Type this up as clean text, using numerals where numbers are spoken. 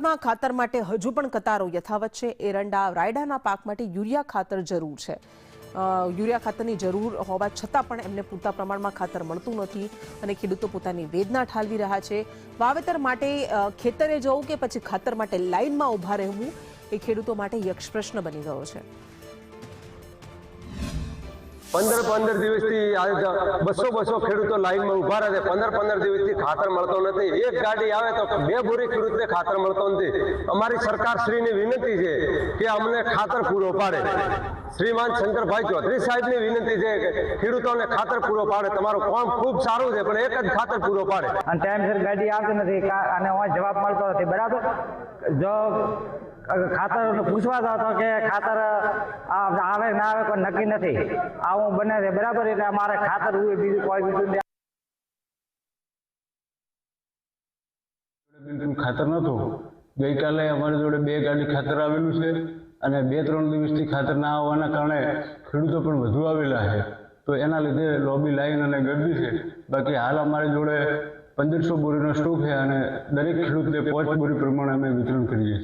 અમદાવાદમાં ખાતર માટે હજુ પણ કતારો યથાવત છે। એરંડા રાયડાના પાક માટે યુરિયા ખાતર જરૂર છે। યુરિયા ખાતરની જરૂર હોવા છતાં પણ એમને પૂરતા પ્રમાણમાં ખાતર મળતું નથી અને ખેડૂતો પોતાની વેદના ઠાલવી રહ્યા છે। વાવેતર માટે ખેતરે જવું કે પછી ખાતર માટે લાઇનમાં ઊભા રહેવું એ ખેડૂતો માટે યક્ષ પ્રશ્ન બની ગયો છે। 15 દિવસથી 200 ખેડૂતો લાઈનમાં ઉભા રહે છે। 15 દિવસથી ખાતર મળતો નથી। એક ગાડી આવે તો 2 બોરી ખેડૂતને ખાતર મળતો નથી। અમારી સરકારશ્રીની વિનંતી છે કે અમને ખાતર પૂરો પાડે। શ્રીમાન શંકરભાઈ ચૌધરી સાહેબની વિનંતી છે કે ખેડૂતોને ખાતર પૂરો પાડે। તમારું કામ ખૂબ સારું છે પણ એક જ ખાતર પૂરો પાડે। અને ટાઈમસર ગાડી આવતી નથી અને જવાબ મળતો નથી। બરાબર, જો ખાતર પૂછવા જાવ તો કે ખાતર આવે ના આવે કોઈ નક્કી નથી, આવું બને છે। બરાબર, એટલે અમારે ખાતર હોય બીજું કોઈ બીજું બિલકુલ ખાતર નહોતું। ગઈકાલે અમારી જોડે 2 ગાડી ખાતર આવેલું છે અને 2-3 દિવસથી ખાતર ના આવવાના કારણે ખેડૂતો પણ વધુ આવેલા છે, તો એના લીધે લોબી લાઈન અને ગરદી છે। બાકી હાલ અમારી જોડે 1500 બોરીનો સ્ટોક છે અને દરેક ખેડૂતને 5 બોરી પ્રમાણે અમે વિતરણ કરીએ છીએ।